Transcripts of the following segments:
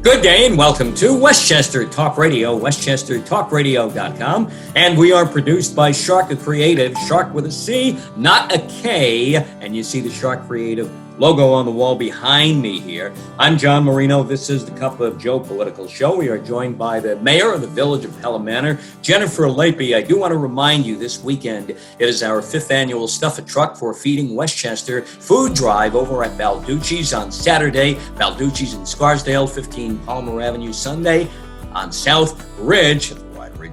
Good day and welcome to Westchester Talk Radio, westchestertalkradio.com. And we are produced by Sharc Creative, Sharc with a C, not a K. And you see the Sharc Creative logo on the wall behind me here. I'm John Marino. This is the Cup of Joe political show. We are joined by the mayor of the village of Pelham Manor, Jennifer Lapey. I do want to remind you this weekend, it is our 5th annual Stuff a Truck for Feeding Westchester food drive over at Balducci's on Saturday, Balducci's in Scarsdale, 15 Palmer Avenue, Sunday on South Ridge,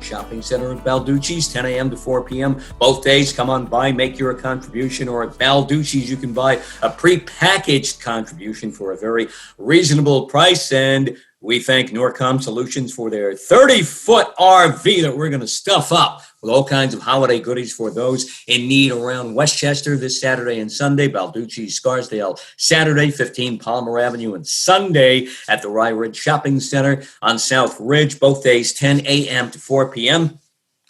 Shopping Center at Balducci's, 10 a.m. to 4 p.m. Both days, come on by, make your contribution, or at Balducci's, you can buy a pre-packaged contribution for a very reasonable price. And we thank Norcom Solutions for their 30-foot RV that we're going to stuff up with all kinds of holiday goodies for those in need around Westchester this Saturday and Sunday. Balducci's, Scarsdale, Saturday, 15 Palmer Avenue, and Sunday at the Rye Ridge Shopping Center on South Ridge, both days, 10 a.m. to 4 p.m.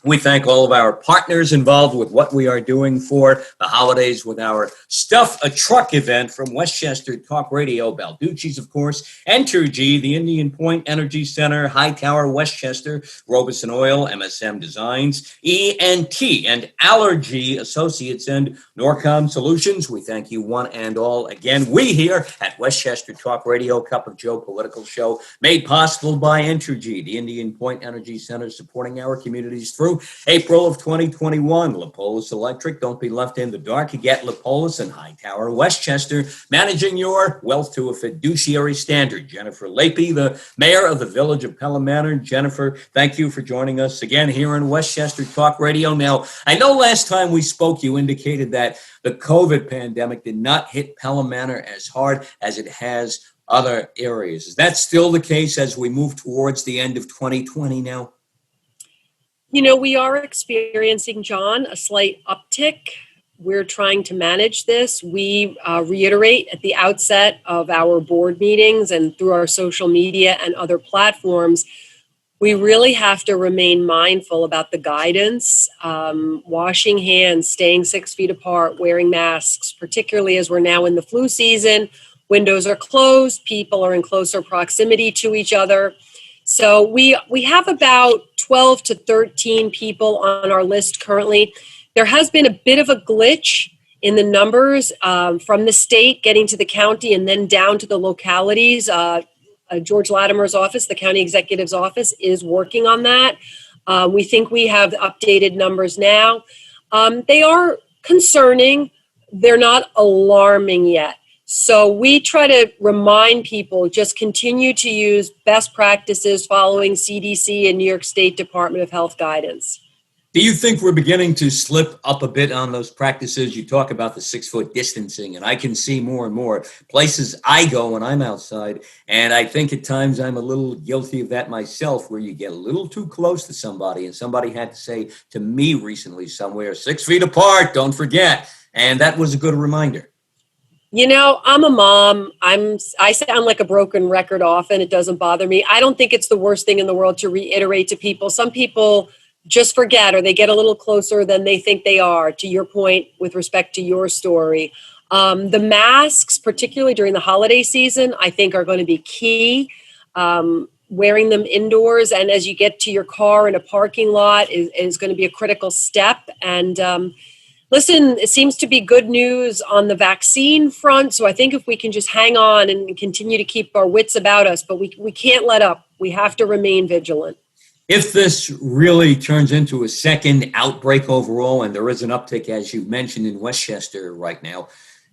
We thank all of our partners involved with what we are doing for the holidays with our Stuff a Truck event from Westchester Talk Radio, Balducci's, of course, Entergy, the Indian Point Energy Center, Hightower, Westchester, Robeson Oil, MSM Designs, ENT, and Allergy Associates, and Norcom Solutions. We thank you one and all again. We here at Westchester Talk Radio, Cup of Joe political show, made possible by Entergy, the Indian Point Energy Center, supporting our communities through April of 2021. Lapolis Electric, don't be left in the dark. You get Lapolis and Hightower, Westchester, managing your wealth to a fiduciary standard. Jennifer Lapey, the mayor of the village of Pelham Manor. Jennifer, thank you for joining us again here on Westchester Talk Radio. Now, I know last time we spoke, you indicated that the COVID pandemic did not hit Pelham Manor as hard as it has other areas. Is that still the case as we move towards the end of 2020 now? You know, we are experiencing, John, a slight uptick. We're trying to manage this. We reiterate at the outset of our board meetings and through our social media and other platforms, we really have to remain mindful about the guidance, washing hands, staying 6 feet apart, wearing masks, particularly as we're now in the flu season. Windows are closed, people are in closer proximity to each other. So we have about 12 to 13 people on our list currently. There has been a bit of a glitch in the numbers from the state getting to the county and then down to the localities. George Latimer's office, the county executive's office, is working on that. We think we have updated numbers now. They are concerning. They're not alarming yet. So we try to remind people, just continue to use best practices following CDC and New York State Department of Health guidance. Do you think we're beginning to slip up a bit on those practices? You talk about the 6-foot distancing, and I can see more and more places I go when I'm outside, and I think at times I'm a little guilty of that myself, where you get a little too close to somebody, and somebody had to say to me recently somewhere, 6 feet apart, don't forget, and that was a good reminder. You know, I'm a mom. I sound like a broken record often. It doesn't bother me. I don't think it's the worst thing in the world to reiterate to people. Some people just forget, or they get a little closer than they think they are, to your point with respect to your story. The masks, particularly during the holiday season, I think are going to be key. Wearing them indoors and as you get to your car in a parking lot is going to be a critical step. And listen, it seems to be good news on the vaccine front. So I think if we can just hang on and continue to keep our wits about us, but we can't let up. We have to remain vigilant. If this really turns into a second outbreak overall, and there is an uptick, as you mentioned, in Westchester right now,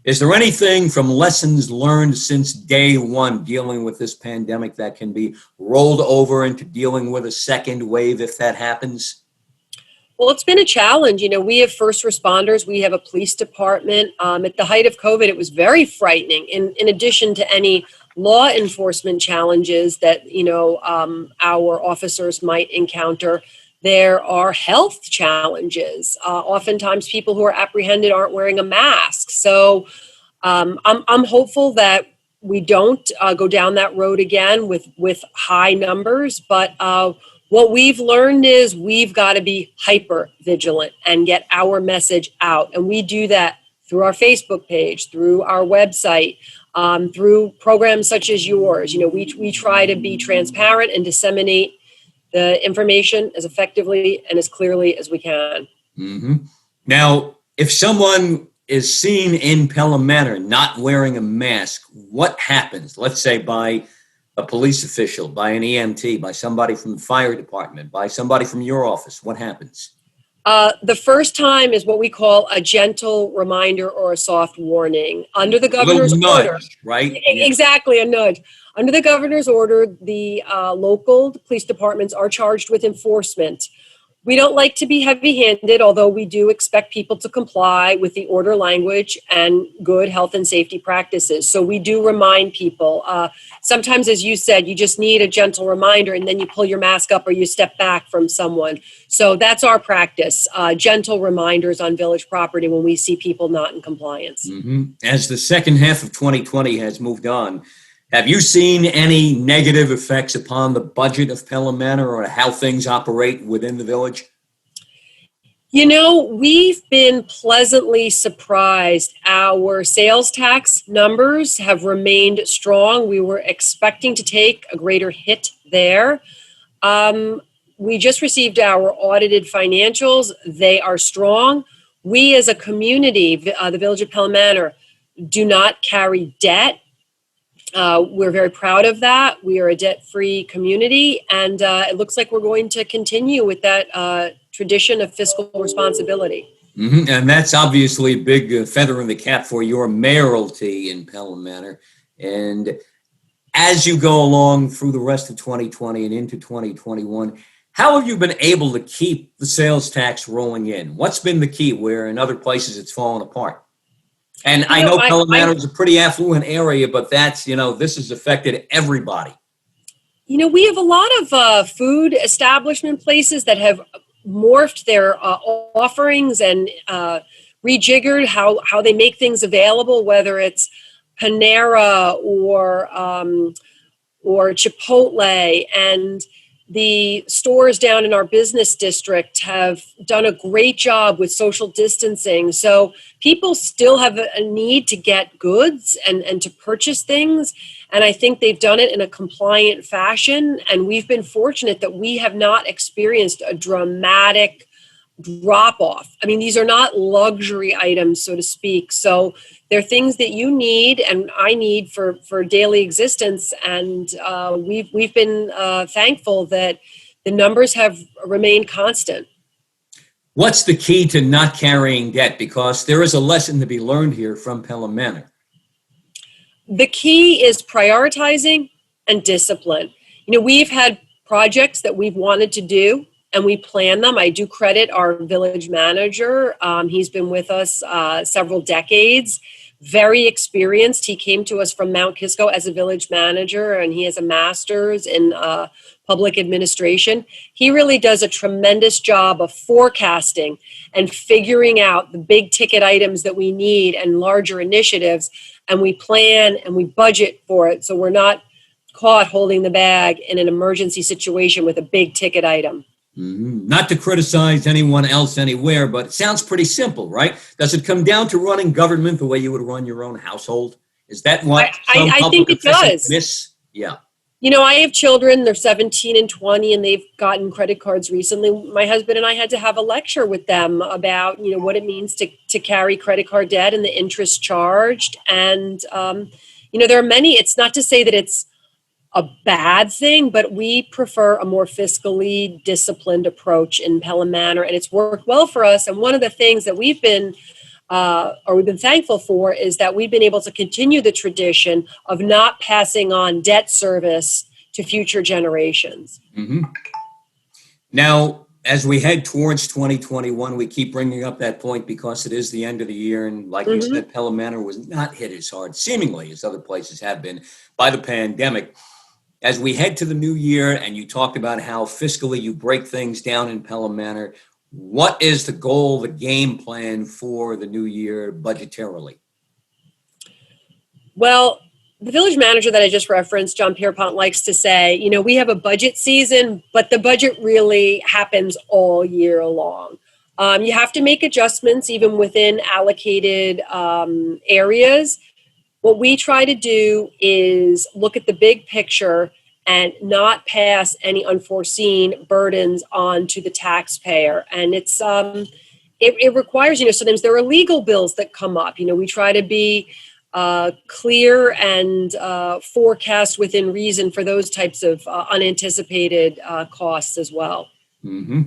is there anything from lessons learned since day one dealing with this pandemic that can be rolled over into dealing with a second wave if that happens? Well, it's been a challenge. You know, we have first responders. We have a police department. At the height of COVID, it was very frightening. In addition to any law enforcement challenges that, our officers might encounter, there are health challenges. Oftentimes people who are apprehended aren't wearing a mask. So I'm hopeful that we don't go down that road again with high numbers. But what we've learned is we've got to be hyper vigilant and get our message out. And we do that through our Facebook page, through our website, through programs such as yours. We try to be transparent and disseminate the information as effectively and as clearly as we can. Mm-hmm. Now, if someone is seen in Pelham Manor not wearing a mask, what happens? Let's say by a police official, by an EMT, by somebody from the fire department, by somebody from your office. What happens? The first time is what we call a gentle reminder or a soft warning. Under the governor's order, right? Exactly, a nudge. Under the governor's order, the local police departments are charged with enforcement. We don't like to be heavy-handed, although we do expect people to comply with the order language and good health and safety practices. So we do remind people. Sometimes, as you said, you just need a gentle reminder, and then you pull your mask up or you step back from someone. So that's our practice, gentle reminders on village property when we see people not in compliance. Mm-hmm. As the second half of 2020 has moved on, have you seen any negative effects upon the budget of Pelham Manor or how things operate within the village? We've been pleasantly surprised. Our sales tax numbers have remained strong. We were expecting to take a greater hit there. We just received our audited financials. They are strong. We as a community, the village of Pelham Manor, do not carry debt. We're very proud of that. We are a debt-free community, and it looks like we're going to continue with that tradition of fiscal responsibility. Mm-hmm. And that's obviously a big feather in the cap for your mayoralty in Pelham Manor. And as you go along through the rest of 2020 and into 2021, how have you been able to keep the sales tax rolling in? What's been the key where in other places it's fallen apart? And I know Pelham Manor is a pretty affluent area, but that's, this has affected everybody. We have a lot of food establishment places that have morphed their offerings and rejiggered how they make things available, whether it's Panera or Chipotle. And the stores down in our business district have done a great job with social distancing. So people still have a need to get goods and to purchase things. And I think they've done it in a compliant fashion. And we've been fortunate that we have not experienced a dramatic drop off. I mean, these are not luxury items, so to speak. So they're things that you need and I need for daily existence. And we've been thankful that the numbers have remained constant. What's the key to not carrying debt? Because there is a lesson to be learned here from Pelham Manor. The key is prioritizing and discipline. We've had projects that we've wanted to do and we plan them. I do credit our village manager. He's been with us several decades, very experienced. He came to us from Mount Kisco as a village manager, and he has a master's in public administration. He really does a tremendous job of forecasting and figuring out the big ticket items that we need and larger initiatives. And we plan and we budget for it, so we're not caught holding the bag in an emergency situation with a big ticket item. Mm-hmm. Not to criticize anyone else anywhere, but it sounds pretty simple, right? Does it come down to running government the way you would run your own household? Is that what I think it does. Miss? Yeah. I have children, they're 17 and 20, and they've gotten credit cards recently. My husband and I had to have a lecture with them about, what it means to carry credit card debt and the interest charged. And, there are many, it's not to say that it's a bad thing, but we prefer a more fiscally disciplined approach in Pelham Manor, and it's worked well for us. And one of the things that we've been thankful for is that we've been able to continue the tradition of not passing on debt service to future generations. Mm-hmm. Now, as we head towards 2021, we keep bringing up that point because it is the end of the year. And like you said, Pelham Manor was not hit as hard, seemingly, as other places have been by the pandemic. As we head to the new year, and you talked about how fiscally you break things down in Pelham Manor, what is the goal, the game plan for the new year budgetarily? Well, the village manager that I just referenced, John Pierpont, likes to say, we have a budget season, but the budget really happens all year long. You have to make adjustments even within allocated areas. What we try to do is look at the big picture and not pass any unforeseen burdens on to the taxpayer. And it requires, sometimes there are legal bills that come up. We try to be clear and forecast within reason for those types of unanticipated costs as well. Mm-hmm.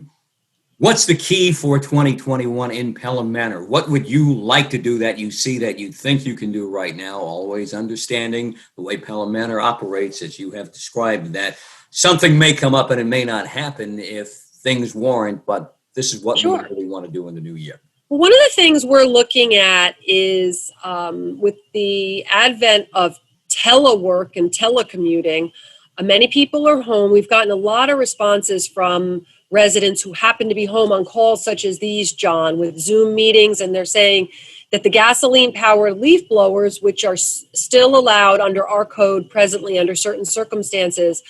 What's the key for 2021 in Pelham Manor? What would you like to do that you see that you think you can do right now, always understanding the way Pelham Manor operates, as you have described, that something may come up and it may not happen if things warrant, but this is what Sure. we really want to do in the new year? Well, one of the things we're looking at is with the advent of telework and telecommuting, many people are home. We've gotten a lot of responses from residents who happen to be home on calls such as these, John, with Zoom meetings, and they're saying that the gasoline-powered leaf blowers, which are still allowed under our code presently under certain circumstances,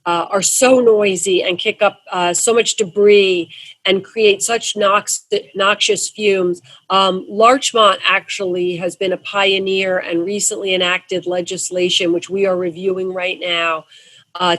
are so noisy and kick up so much debris and create such noxious fumes. Larchmont actually has been a pioneer and recently enacted legislation, which we are reviewing right now,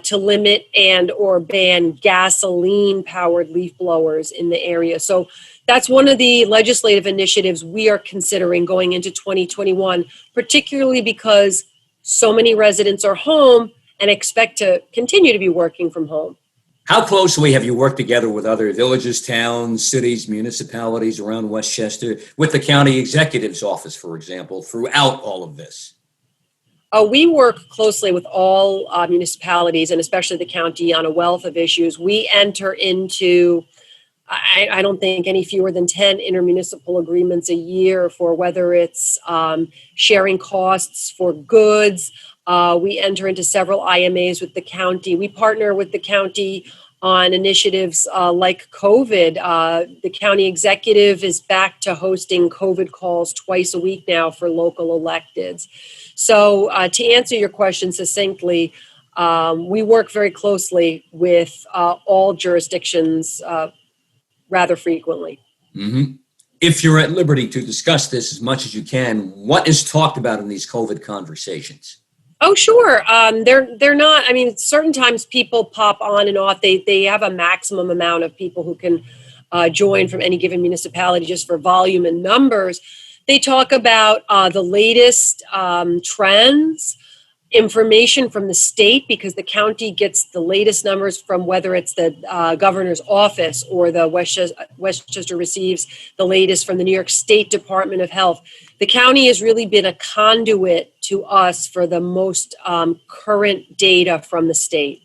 to limit and or ban gasoline-powered leaf blowers in the area. So that's one of the legislative initiatives we are considering going into 2021, particularly because so many residents are home and expect to continue to be working from home. How closely have you worked together with other villages, towns, cities, municipalities around Westchester, with the county executive's office, for example, throughout all of this? We work closely with all municipalities and especially the county on a wealth of issues. We enter into, I don't think, any fewer than 10 intermunicipal agreements a year for whether it's sharing costs for goods. We enter into several IMAs with the county. We partner with the county on initiatives like COVID. The county executive is back to hosting COVID calls twice a week now for local electeds. So to answer your question succinctly, we work very closely with all jurisdictions rather frequently. Mm-hmm. If you're at liberty to discuss this as much as you can, what is talked about in these COVID conversations? Oh, sure. They're not, certain times people pop on and off. They have a maximum amount of people who can join from any given municipality just for volume and numbers. They talk about the latest trends, information from the state, because the county gets the latest numbers from whether it's the governor's office or the Westchester receives the latest from the New York State Department of Health. The county has really been a conduit to us for the most current data from the state.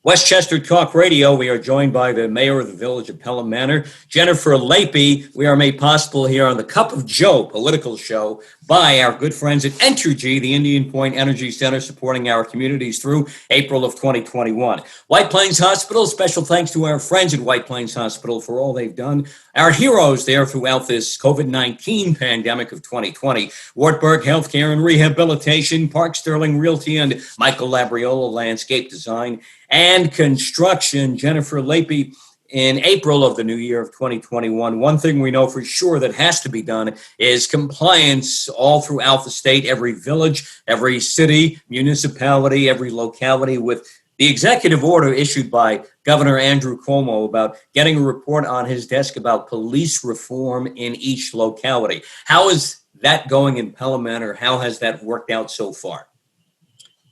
Westchester Talk Radio, we are joined by the mayor of the village of Pelham Manor, Jennifer Lapey. We are made possible here on the Cup of Joe political show by our good friends at Entergy, the Indian Point Energy Center, supporting our communities through April of 2021. White Plains Hospital, special thanks to our friends at White Plains Hospital for all they've done. Our heroes there throughout this COVID-19 pandemic of 2020. Wartburg Healthcare and Rehabilitation, Park Sterling Realty, and Michael Labriola Landscape Design and Construction. Jennifer Lapey, in April of the new year of 2021, one thing we know for sure that has to be done is compliance all throughout the state, every village, every city, municipality, every locality, with the executive order issued by Governor Andrew Cuomo about getting a report on his desk about police reform in each locality. How is that going in Pelham Manor? How has that worked out so far?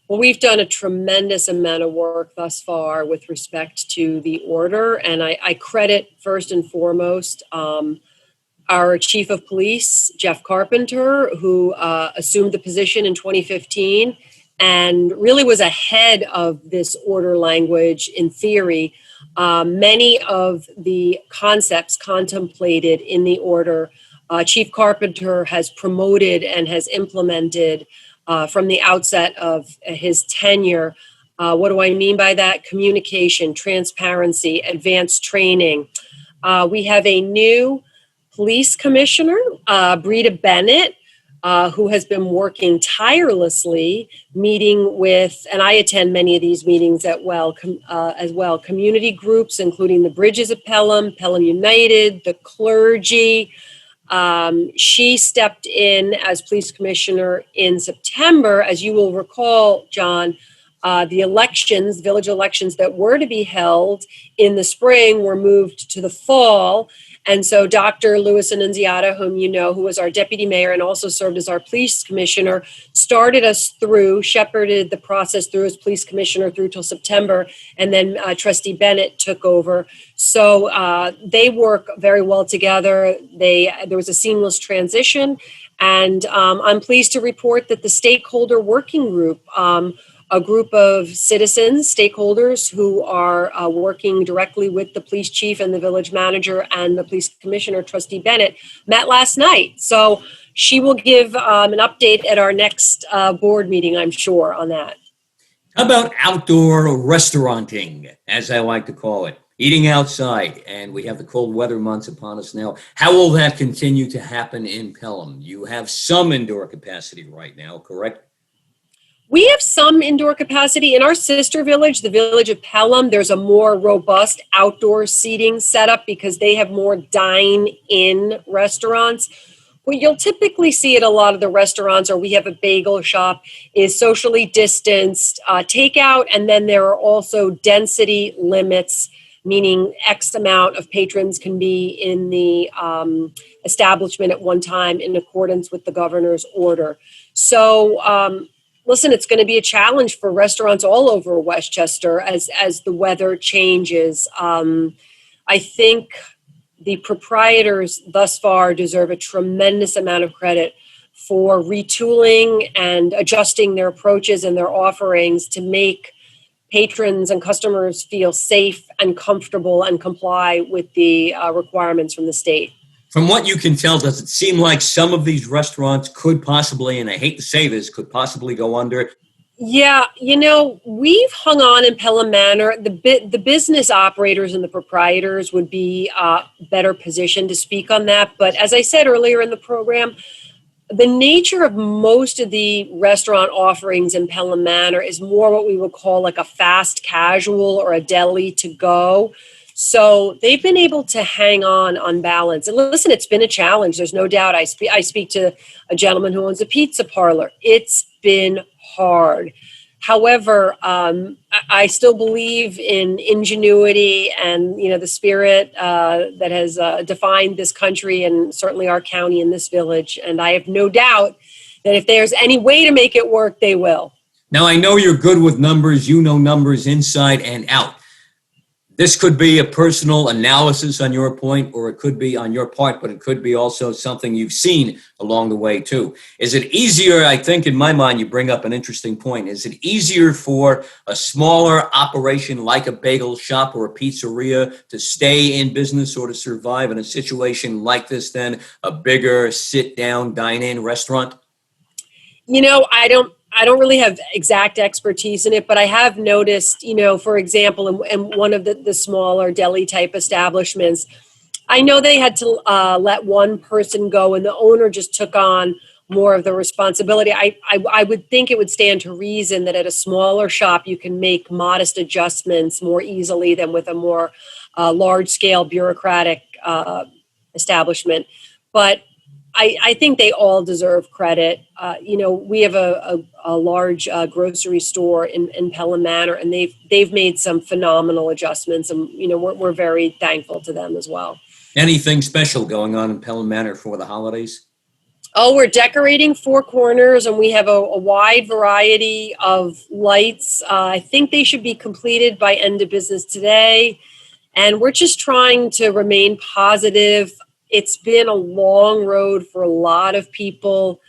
Well, we've done a tremendous amount of work thus far with respect to the order, and I credit first and foremost our chief of police, Jeff Carpenter, who assumed the position in 2015 and really was ahead of this order language in theory. Many of the concepts contemplated in the order, Chief Carpenter has promoted and has implemented from the outset of his tenure. What do I mean by that? Communication, transparency, advanced training. We have a new police commissioner, Brita Bennett, who has been working tirelessly, meeting with, and I attend many of these meetings as well, community groups, including the Bridges of Pelham, Pelham United, the clergy, She stepped in as police commissioner in September. As you will recall, John, the elections, village elections that were to be held in the spring were moved to the fall. And so Dr. Louis Annunziata, whom you know, who was our deputy mayor and also served as our police commissioner, started us through, shepherded the process through as police commissioner through till September, and then Trustee Bennett took over. So they work very well together. There was a seamless transition, and I'm pleased to report that the stakeholder working group, a group of citizens, stakeholders who are working directly with the police chief and the village manager and the police commissioner, Trustee Bennett, met last night. So she will give an update at our next board meeting, I'm sure, on that. How about outdoor restauranting, as I like to call it, eating outside? And we have the cold weather months upon us now. How will that continue to happen in Pelham? You have some indoor capacity right now, correct? We have some indoor capacity. In our sister village, the village of Pelham, there's a more robust outdoor seating setup because they have more dine-in restaurants. What you'll typically see at a lot of the restaurants, or we have a bagel shop, is socially distanced takeout, and then there are also density limits, meaning X amount of patrons can be in the establishment at one time in accordance with the governor's order. So, listen, it's going to be a challenge for restaurants all over Westchester as the weather changes. I think the proprietors thus far deserve a tremendous amount of credit for retooling and adjusting their approaches and their offerings to make patrons and customers feel safe and comfortable and comply with the requirements from the state. From what you can tell, does it seem like some of these restaurants could possibly, and I hate to say this, could possibly go under? Yeah, we've hung on in Pelham Manor. The business operators and the proprietors would be better positioned to speak on that. But as I said earlier in the program, the nature of most of the restaurant offerings in Pelham Manor is more what we would call like a fast casual or a deli to go. So they've been able to hang on balance. And listen, it's been a challenge. There's no doubt. I speak to a gentleman who owns a pizza parlor. It's been hard. However, I still believe in ingenuity and, the spirit that has defined this country and certainly our county and this village. And I have no doubt that if there's any way to make it work, they will. Now, I know you're good with numbers. You know numbers inside and out. This could be a personal analysis on your point, or it could be on your part, but it could be also something you've seen along the way too. Is it easier, I think in my mind, you bring up an interesting point. Is it easier for a smaller operation like a bagel shop or a pizzeria to stay in business or to survive in a situation like this than a bigger sit-down, dine-in restaurant? I don't really have exact expertise in it, but I have noticed, for example, in one of the smaller deli type establishments, I know they had to let one person go and the owner just took on more of the responsibility. I would think it would stand to reason that at a smaller shop, you can make modest adjustments more easily than with a more large scale bureaucratic establishment. But I think they all deserve credit. We have a large grocery store in Pelham Manor, and they've made some phenomenal adjustments, and we're very thankful to them as well. Anything special going on in Pelham Manor for the holidays? Oh, we're decorating four corners, and we have a wide variety of lights. I think they should be completed by end of business today, and we're just trying to remain positive. It's been a long road for a lot of people.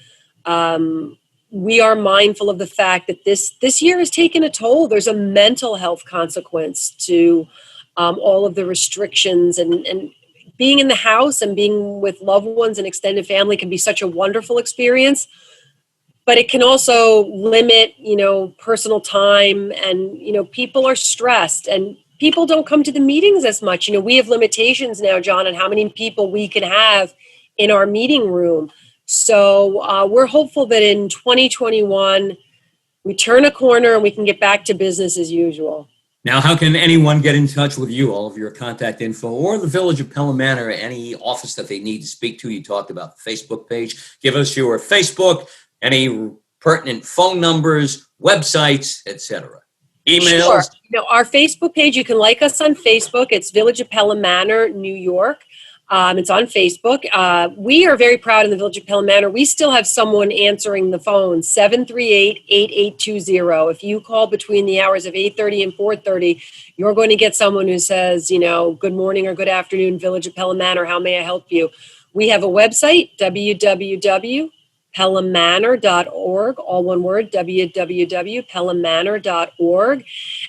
We are mindful of the fact that this year has taken a toll. There's a mental health consequence to all of the restrictions, and being in the house and being with loved ones and extended family can be such a wonderful experience, but it can also limit, personal time, and, people are stressed and people don't come to the meetings as much. We have limitations now, John, on how many people we can have in our meeting room. So we're hopeful that in 2021, we turn a corner and we can get back to business as usual. Now, how can anyone get in touch with you? All of your contact info or the Village of Pelham Manor, any office that they need to speak to. You talked about the Facebook page. Give us your Facebook, any pertinent phone numbers, websites, etc. Emails. Sure. Our Facebook page, you can like us on Facebook. It's Village of Pelham Manor, New York. It's on Facebook. We are very proud in the Village of Pelham Manor. We still have someone answering the phone, 738-8820. If you call between the hours of 8:30 and 4:30, you're going to get someone who says, good morning or good afternoon, Village of Pelham Manor. How may I help you? We have a website, www.pelhammanor.org, all one word, www.pelhammanor.org.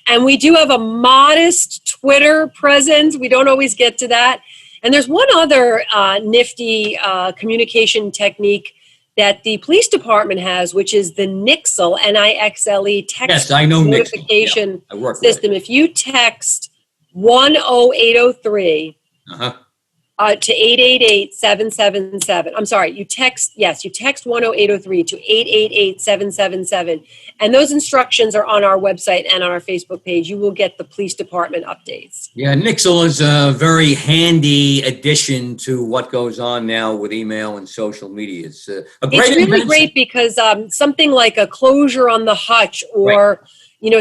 And we do have a modest Twitter presence. We don't always get to that. And there's one other nifty communication technique that the police department has, which is the Nixle, Nixle text notification system. If you text 10803 to 888-777. I'm sorry, you text 10803 to 888-777. And those instructions are on our website and on our Facebook page. You will get the police department updates. Yeah, Nixle is a very handy addition to what goes on now with email and social media. It's really great because something like a closure on the hutch or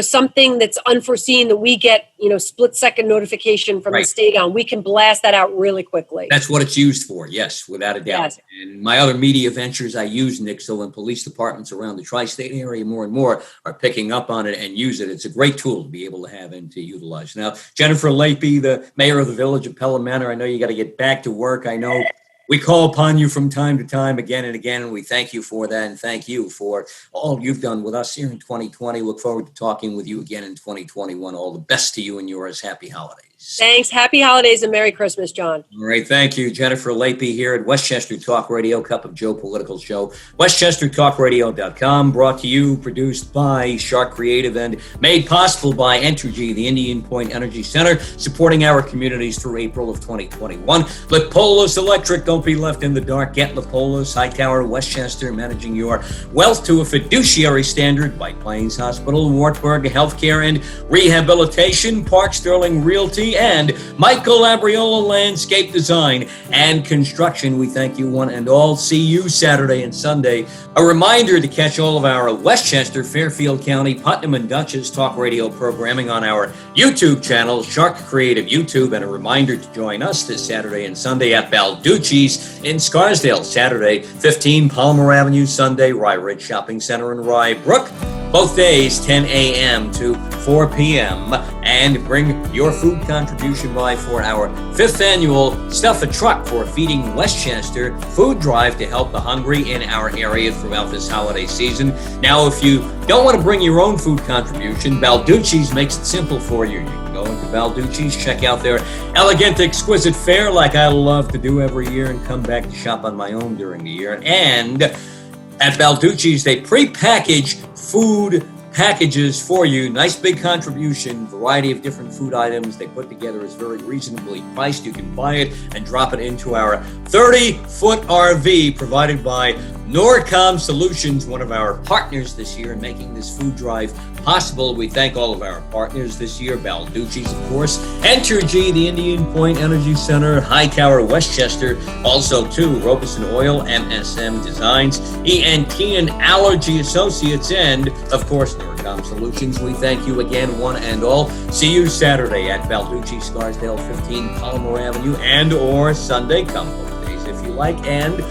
something that's unforeseen that we get, split-second notification from the state on, we can blast that out really quickly. That's what it's used for, yes, without a doubt. Yes. And my other media ventures, I use Nixle, and police departments around the tri-state area more and more are picking up on it and use it. It's a great tool to be able to have and to utilize. Now, Jennifer Lapey, the mayor of the Village of Pelham Manor, I know you got to get back to work. I know we call upon you from time to time again and again, and we thank you for that, and thank you for all you've done with us here in 2020. Look forward to talking with you again in 2021. All the best to you and yours. Happy holidays. Thanks. Happy holidays and Merry Christmas, John. All right. Thank you, Jennifer Lapey here at Westchester Talk Radio, Cup of Joe Political Show. WestchesterTalkRadio.com, brought to you, produced by Sharc Creative, and made possible by Entergy, the Indian Point Energy Center, supporting our communities through April of 2021. Lipolis Electric, don't be left in the dark. Get Lipolis, Hightower, Westchester, managing your wealth to a fiduciary standard. White Plains Hospital, Wartburg Healthcare and Rehabilitation, Park Sterling Realty, and Michael Abriola Landscape Design and Construction. We thank you one and all. See you Saturday and Sunday. A reminder to catch all of our Westchester, Fairfield County, Putnam, and Dutchess Talk Radio programming on our YouTube channel, Sharc Creative YouTube, and a reminder to join us this Saturday and Sunday at Balducci's in Scarsdale, Saturday, 15 Palmer Avenue, Sunday, Rye Ridge Shopping Center in Rye Brook. Both days, 10 a.m. to 4 p.m. And bring your food contribution by for our 5th annual Stuff a Truck for Feeding Westchester food drive to help the hungry in our area throughout this holiday season. Now, if you don't want to bring your own food contribution, Balducci's makes it simple for you. You can go into Balducci's, check out their elegant, exquisite fare like I love to do every year, and come back to shop on my own during the year. And at Balducci's, they pre-package food packages for you. Nice big contribution, variety of different food items they put together is very reasonably priced. You can buy it and drop it into our 30-foot RV provided by Norcom Solutions, one of our partners this year in making this food drive possible. We thank all of our partners this year, Balducci's, of course, Entergy, the Indian Point Energy Center, Hightower, Westchester, also too, Robeson Oil, MSM Designs, ENT and Allergy Associates, and of course, Norcom Solutions. We thank you again, one and all. See you Saturday at Balducci, Scarsdale, 15 Palmer Avenue, and or Sunday, come both days if you like, and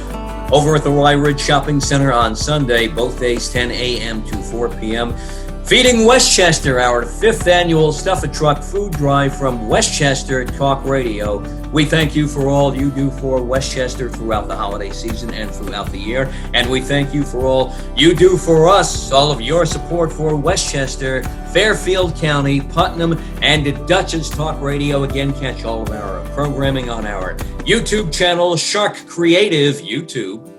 over at the Rye Ridge Shopping Center on Sunday, both days 10 a.m. to 4 p.m. Feeding Westchester, our 5th annual Stuff a Truck food drive from Westchester Talk Radio. We thank you for all you do for Westchester throughout the holiday season and throughout the year. And we thank you for all you do for us, all of your support for Westchester, Fairfield County, Putnam, and Dutchess Talk Radio. Again, catch all of our programming on our YouTube channel, Sharc Creative YouTube.